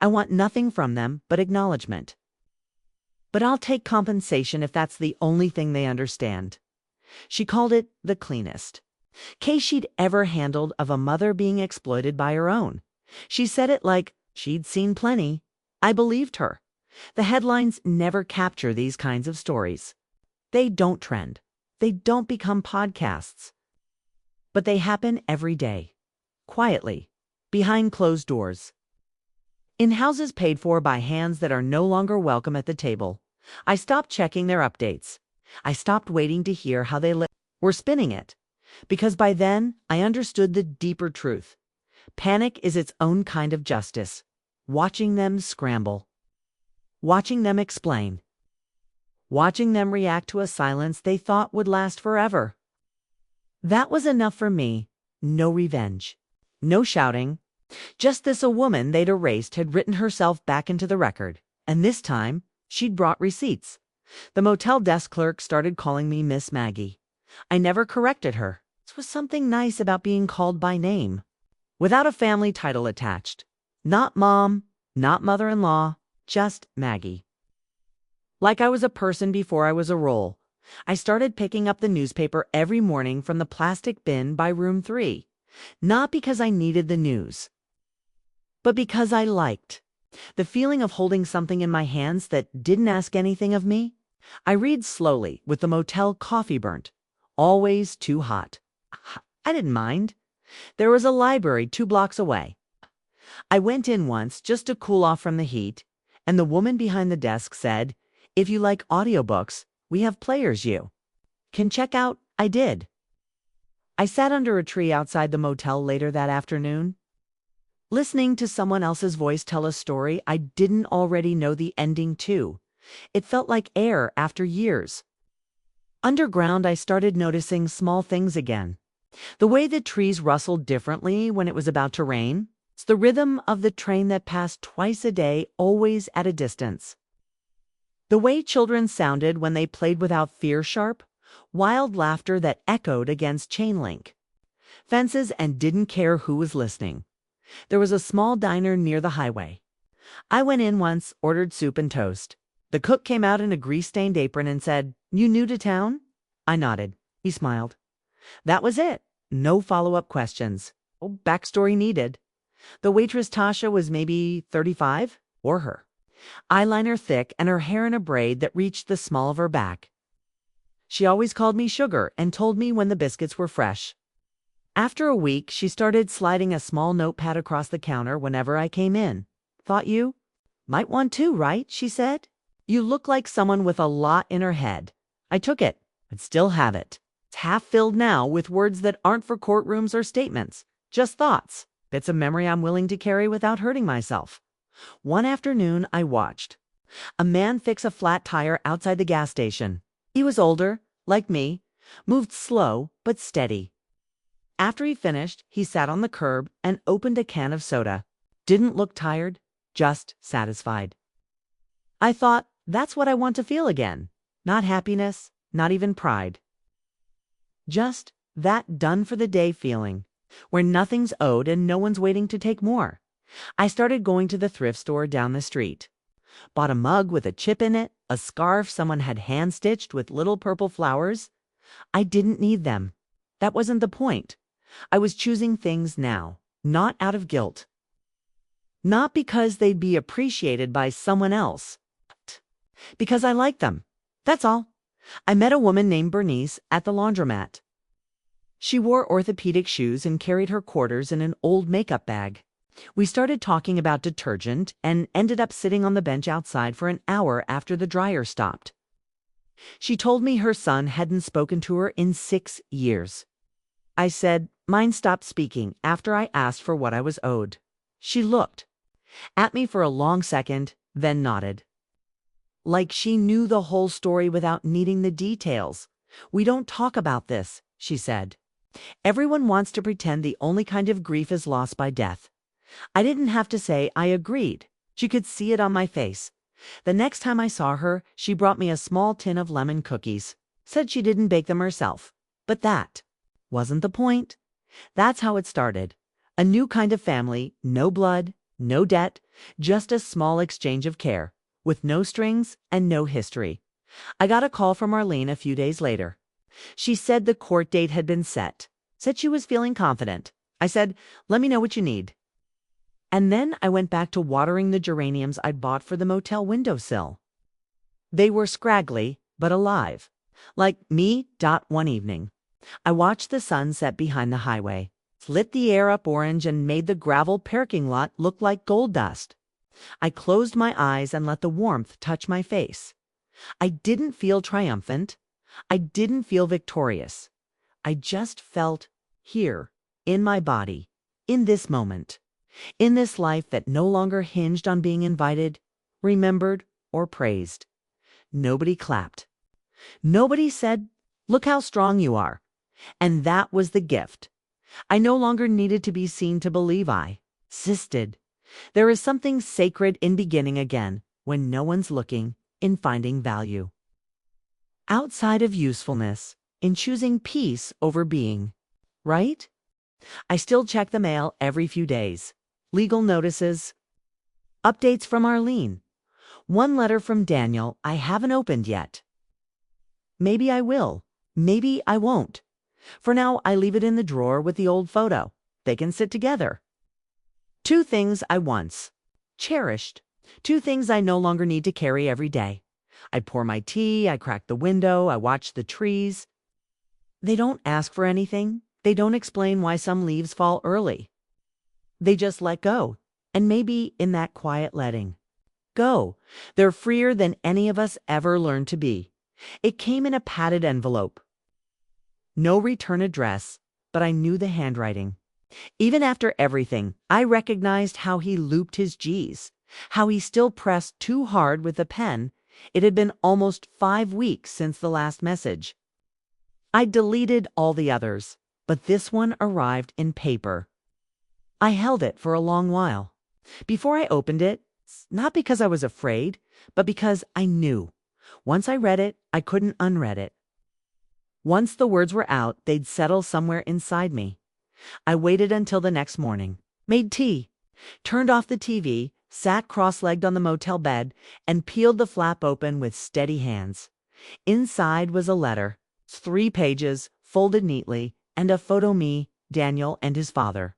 I want nothing from them but acknowledgement. But I'll take compensation if that's the only thing they understand. She called it the cleanest case she'd ever handled of a mother being exploited by her own. She said it like she'd seen plenty. I believed her. The headlines never capture these kinds of stories. They don't trend. They don't become podcasts. But they happen every day. Quietly. behind closed doors. In houses paid for by hands that are no longer welcome at the table. I stopped checking their updates. I stopped waiting to hear how they were spinning it. Because by then, I understood the deeper truth. Panic is its own kind of justice. Watching them scramble. Watching them explain. Watching them react to a silence they thought would last forever. That was enough for me. No revenge. No shouting. Just this: a woman they'd erased had written herself back into the record. And this time, she'd brought receipts. The motel desk clerk started calling me Miss Maggie. I never corrected her. There was something nice about being called by name, without a family title attached. Not mom, not mother-in-law, just Maggie. Like I was a person before I was a role. I started picking up the newspaper every morning from the plastic bin by room 3. Not because I needed the news, but because I liked the feeling of holding something in my hands that didn't ask anything of me. I read slowly, with the motel coffee burnt. Always too hot. I didn't mind. There was a library 2 blocks away. I went in once just to cool off from the heat, and the woman behind the desk said, "If you like audiobooks, we have players you can check out." I did. I sat under a tree outside the motel later that afternoon, listening to someone else's voice tell a story I didn't already know the ending to. It felt like air after years. Underground, I started noticing small things again. The way the trees rustled differently when it was about to rain. It's the rhythm of the train that passed twice a day, always at a distance. The way children sounded when they played without fear, sharp, wild laughter that echoed against chain link fences and didn't care who was listening. There was a small diner near the highway. I went in once, ordered soup and toast. The cook came out in a grease-stained apron and said, "You new to town?" I nodded. He smiled. That was it. No follow-up questions. Oh, backstory needed. The waitress, Tasha, was maybe 35, or her. Eyeliner thick and her hair in a braid that reached the small of her back. She always called me Sugar and told me when the biscuits were fresh. After a week, she started sliding a small notepad across the counter whenever I came in. "Thought you might want to, right?" she said. "You look like someone with a lot in her head." I took it, but still have it. It's half filled now with words that aren't for courtrooms or statements, just thoughts, bits of memory I'm willing to carry without hurting myself. One afternoon, I watched a man fix a flat tire outside the gas station. He was older, like me, moved slow but steady. After he finished, he sat on the curb and opened a can of soda. Didn't look tired, just satisfied. I thought, that's what I want to feel again. Not happiness, not even pride. Just that done for the day feeling, where nothing's owed and no one's waiting to take more. I started going to the thrift store down the street. Bought a mug with a chip in it, a scarf someone had hand-stitched with little purple flowers. I didn't need them. That wasn't the point. I was choosing things now, not out of guilt. Not because they'd be appreciated by someone else, but because I liked them. That's all. I met a woman named Bernice at the laundromat. She wore orthopedic shoes and carried her quarters in an old makeup bag. We started talking about detergent and ended up sitting on the bench outside for an hour after the dryer stopped. She told me her son hadn't spoken to her in 6 years. I said mine stopped speaking after I asked for what I was owed. She looked at me for a long second, then nodded. Like she knew the whole story without needing the details. "We don't talk about this," she said. "Everyone wants to pretend the only kind of grief is lost by death." I didn't have to say I agreed. She could see it on my face. The next time I saw her, she brought me a small tin of lemon cookies. Said she didn't bake them herself. But that wasn't the point. That's how it started. A new kind of family, no blood, no debt, just a small exchange of care, with no strings and no history. I got a call from Arlene a few days later. She said the court date had been set. Said she was feeling confident. I said, "Let me know what you need." And then I went back to watering the geraniums I'd bought for the motel windowsill. They were scraggly, but alive. Like me. One evening, I watched the sun set behind the highway. lit the air up orange and made the gravel parking lot look like gold dust. I closed my eyes and let the warmth touch my face. I didn't feel triumphant. I didn't feel victorious. I just felt here, in my body, in this moment, in this life that no longer hinged on being invited, remembered, or praised. Nobody clapped. Nobody said, "Look how strong you are." And that was the gift. I no longer needed to be seen to believe I existed. There is something sacred in beginning again when no one's looking, in finding value. Outside of usefulness, in choosing peace over being. Right? I still check the mail every few days. Legal notices. Updates from Arlene. One letter from Daniel I haven't opened yet. Maybe I will. Maybe I won't. For now, I leave it in the drawer with the old photo. They can sit together. 2 things I once cherished. 2 things I no longer need to carry every day. I pour my tea, I crack the window, I watch the trees. They don't ask for anything. They don't explain why some leaves fall early. They just let go. And maybe in that quiet letting go, they're freer than any of us ever learned to be. It came in a padded envelope. No return address, but I knew the handwriting. Even after everything, I recognized how he looped his G's, how he still pressed too hard with the pen. It had been almost 5 weeks since the last message. I deleted all the others, but this one arrived in paper. I held it for a long while. Before I opened it, not because I was afraid, but because I knew. Once I read it, I couldn't unread it. Once the words were out, they'd settle somewhere inside me. I waited until the next morning, made tea, turned off the TV, sat cross-legged on the motel bed, and peeled the flap open with steady hands. Inside was a letter, 3 pages, folded neatly, and a photo me, Daniel, and his father.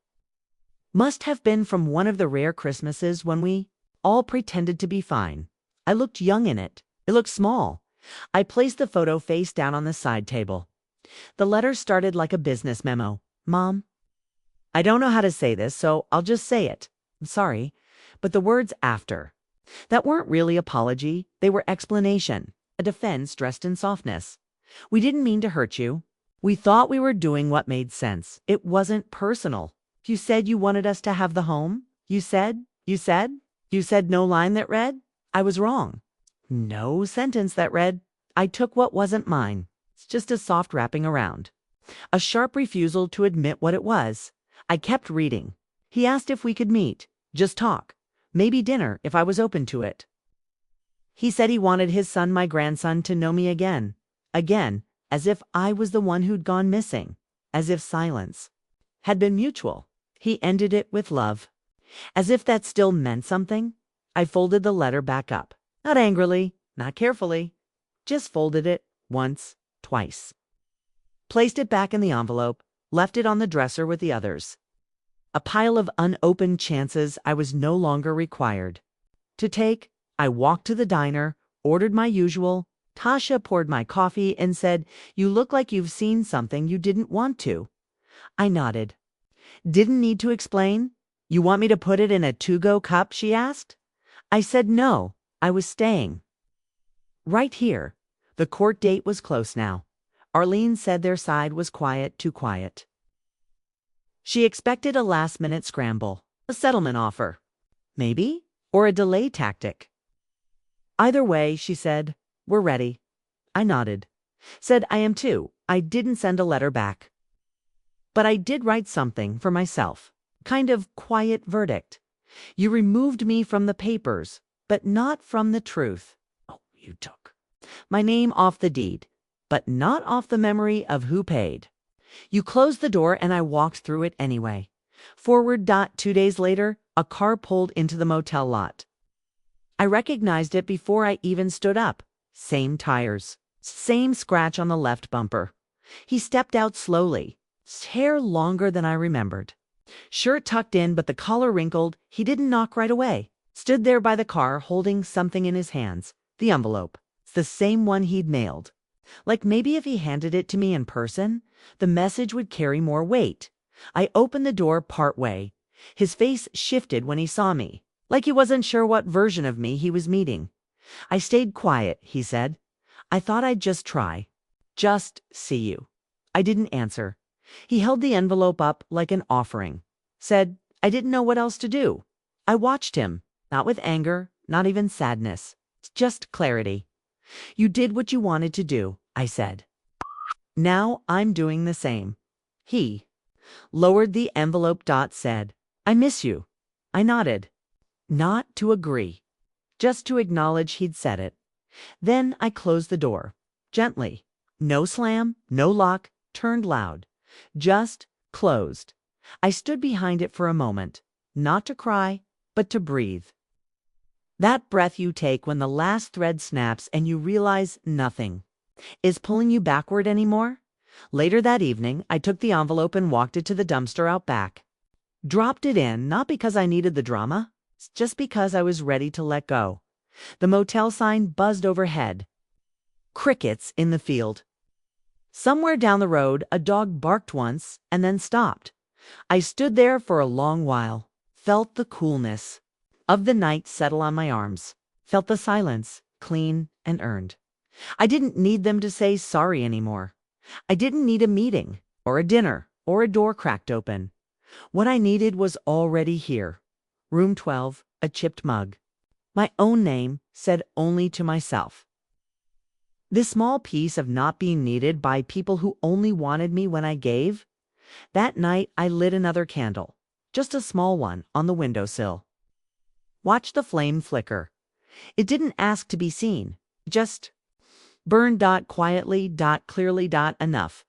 Must have been from one of the rare Christmases when we all pretended to be fine. I looked young in it. It looked small. I placed the photo face down on the side table. The letter started like a business memo. Mom, I don't know how to say this, so I'll just say it. I'm sorry, but the words after, that weren't really apology. They were explanation, a defense dressed in softness. We didn't mean to hurt you. We thought we were doing what made sense. It wasn't personal. You said you wanted us to have the home. You said no line that read, I was wrong. No sentence that read, I took what wasn't mine. It's just a soft wrapping around. A sharp refusal to admit what it was. I kept reading. He asked if we could meet, just talk, maybe dinner if I was open to it. He said he wanted his son, my grandson, to know me again, as if I was the one who'd gone missing, as if silence had been mutual. He ended it with love. As if that still meant something, I folded the letter back up. Not angrily, not carefully. Just folded it once, twice. Placed it back in the envelope, left it on the dresser with the others. A pile of unopened chances I was no longer required to take. I walked to the diner, ordered my usual. Tasha poured my coffee and said, "You look like you've seen something you didn't want to." I nodded. Didn't need to explain. You want me to put it in a to-go cup, she asked. I said no, I was staying. Right here. The court date was close now. Arlene said their side was quiet, too quiet. She expected a last-minute scramble, a settlement offer. Maybe, or a delay tactic. Either way, she said, we're ready. I nodded. Said I am too. I didn't send a letter back. But I did write something for myself. Kind of quiet verdict. You removed me from the papers, but not from the truth. Oh, you took my name off the deed, but not off the memory of who paid. You closed the door and I walked through it anyway. Forward. 2 days later, a car pulled into the motel lot. I recognized it before I even stood up. Same tires. Same scratch on the left bumper. He stepped out slowly. Hair longer than I remembered. Shirt tucked in, but the collar wrinkled. He didn't knock right away. Stood there by the car holding something in his hands. The envelope. It's the same one he'd mailed. Like maybe if he handed it to me in person, the message would carry more weight. I opened the door partway. His face shifted when he saw me, like he wasn't sure what version of me he was meeting. I stayed quiet, he said. I thought I'd just try. Just see you. I didn't answer. He held the envelope up like an offering. Said, I didn't know what else to do. I watched him, not with anger, not even sadness. Just clarity. You did what you wanted to do, I said. Now I'm doing the same. He lowered the envelope. Said, I miss you. I nodded. Not to agree. Just to acknowledge he'd said it. Then I closed the door. Gently. No slam, no lock, turned loud. Just closed. I stood behind it for a moment. Not to cry, but to breathe. That breath you take when the last thread snaps and you realize nothing is pulling you backward anymore. Later that evening, I took the envelope and walked it to the dumpster out back. Dropped it in, not because I needed the drama, just because I was ready to let go. The motel sign buzzed overhead. Crickets in the field. Somewhere down the road, a dog barked once and then stopped. I stood there for a long while, felt the coolness of the night settle on my arms, felt the silence, clean and earned. I didn't need them to say sorry anymore. I didn't need a meeting, or a dinner, or a door cracked open. What I needed was already here. Room 12, a chipped mug. My own name, said only to myself. This small piece of not being needed by people who only wanted me when I gave. That night I lit another candle, just a small one, on the windowsill. Watched the flame flicker. It didn't ask to be seen, just burned. Quietly, clearly, enough.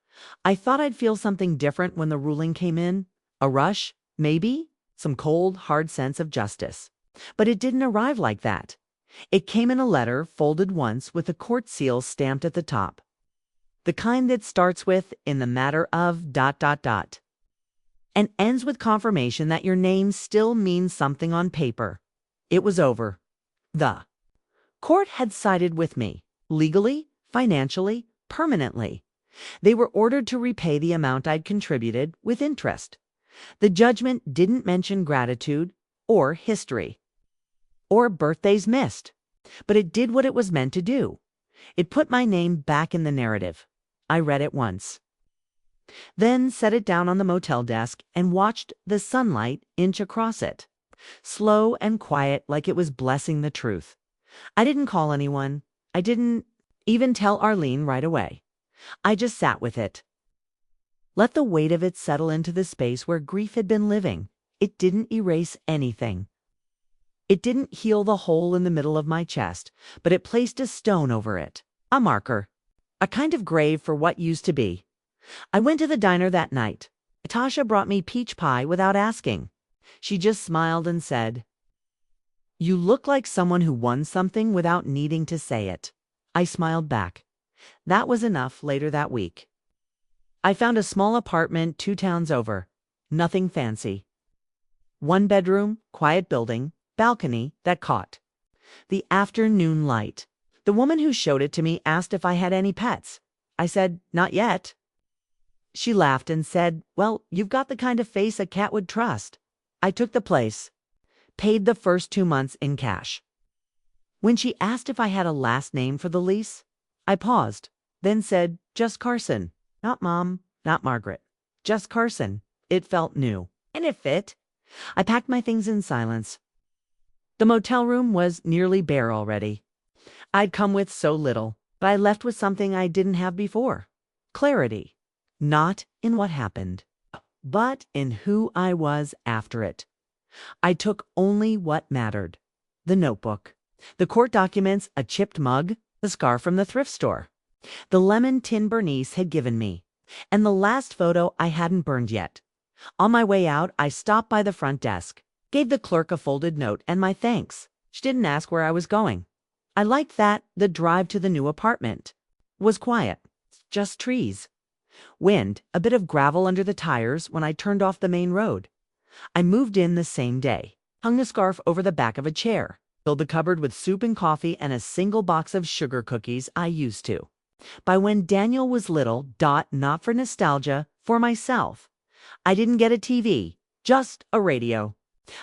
I thought I'd feel something different when the ruling came in. A rush, maybe, some cold, hard sense of justice. But it didn't arrive like that. It came in a letter, folded once, with a court seal stamped at the top. The kind that starts with, in the matter of, and ends with confirmation that your name still means something on paper. It was over. The court had sided with me, legally, financially, permanently. They were ordered to repay the amount I'd contributed with interest. The judgment didn't mention gratitude or history or birthdays missed, but it did what it was meant to do. It put my name back in the narrative. I read it once, then set it down on the motel desk and watched the sunlight inch across it, slow and quiet, like it was blessing the truth. I didn't call anyone. I didn't even tell Arlene right away. I just sat with it. Let the weight of it settle into the space where grief had been living. It didn't erase anything. It didn't heal the hole in the middle of my chest, but it placed a stone over it, a marker, a kind of grave for what used to be. I went to the diner that night. Natasha brought me peach pie without asking. She just smiled and said, You look like someone who won something without needing to say it. I smiled back. That was enough. Later that week, I found a small apartment 2 towns over. Nothing fancy. 1 bedroom, quiet building, balcony that caught the afternoon light. The woman who showed it to me asked if I had any pets. I said, Not yet. She laughed and said, Well, you've got the kind of face a cat would trust. I took the place, paid the first 2 months in cash. When she asked if I had a last name for the lease, I paused, then said, Just Carson. Not Mom, not Margaret. Just Carson. It felt new, and it fit. I packed my things in silence. The motel room was nearly bare already. I'd come with so little, but I left with something I didn't have before. Clarity. Not in what happened, but in who I was after it. I took only what mattered. The notebook, the court documents, a chipped mug, the scarf from the thrift store, the lemon tin Bernice had given me, and the last photo I hadn't burned yet. On my way out, I stopped by the front desk, gave the clerk a folded note and my thanks. She didn't ask where I was going. I liked that the drive to the new apartment was quiet, just trees. Wind, a bit of gravel under the tires when I turned off the main road. I moved in the same day, hung the scarf over the back of a chair, filled the cupboard with soup and coffee and a single box of sugar cookies I used to. By when Daniel was little, not for nostalgia, for myself, I didn't get a TV, just a radio.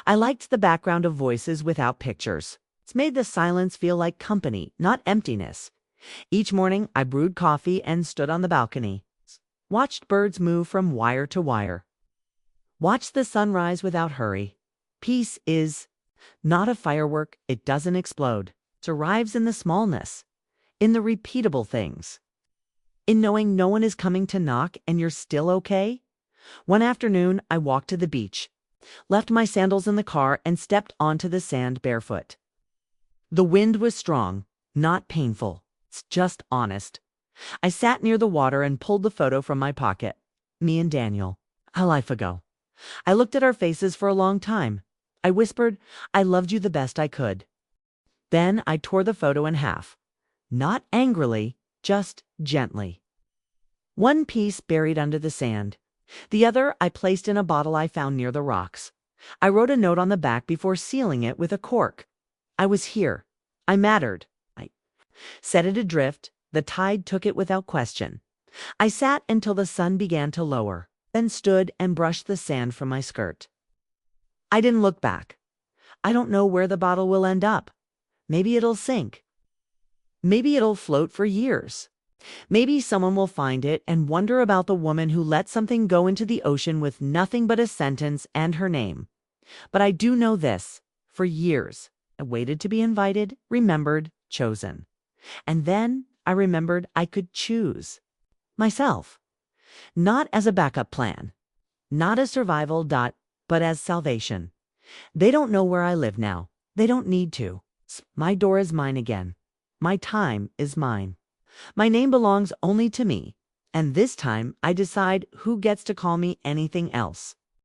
I liked the background of voices without pictures. It's made the silence feel like company, not emptiness. Each morning, I brewed coffee and stood on the balcony. Watched birds move from wire to wire. Watched the sun rise without hurry. Peace is not a firework, it doesn't explode. It arrives in the smallness, in the repeatable things, in knowing no one is coming to knock and you're still okay. One afternoon, I walked to the beach, left my sandals in the car, and stepped onto the sand barefoot. The wind was strong, not painful, it's just honest. I sat near the water and pulled the photo from my pocket. Me and Daniel, a life ago. I looked at our faces for a long time. I whispered, I loved you the best I could. Then I tore the photo in half. Not angrily, just gently. One piece buried under the sand. The other I placed in a bottle I found near the rocks. I wrote a note on the back before sealing it with a cork. I was here. I mattered. I set it adrift. The tide took it without question. I sat until the sun began to lower, then stood and brushed the sand from my skirt. I didn't look back. I don't know where the bottle will end up. Maybe it'll sink. Maybe it'll float for years. Maybe someone will find it and wonder about the woman who let something go into the ocean with nothing but a sentence and her name. But I do know this. For years, I waited to be invited, remembered, chosen. And then I remembered I could choose myself. Not as a backup plan. Not as survival, but as salvation. They don't know where I live now. They don't need to. My door is mine again. My time is mine. My name belongs only to me. And this time I decide who gets to call me anything else.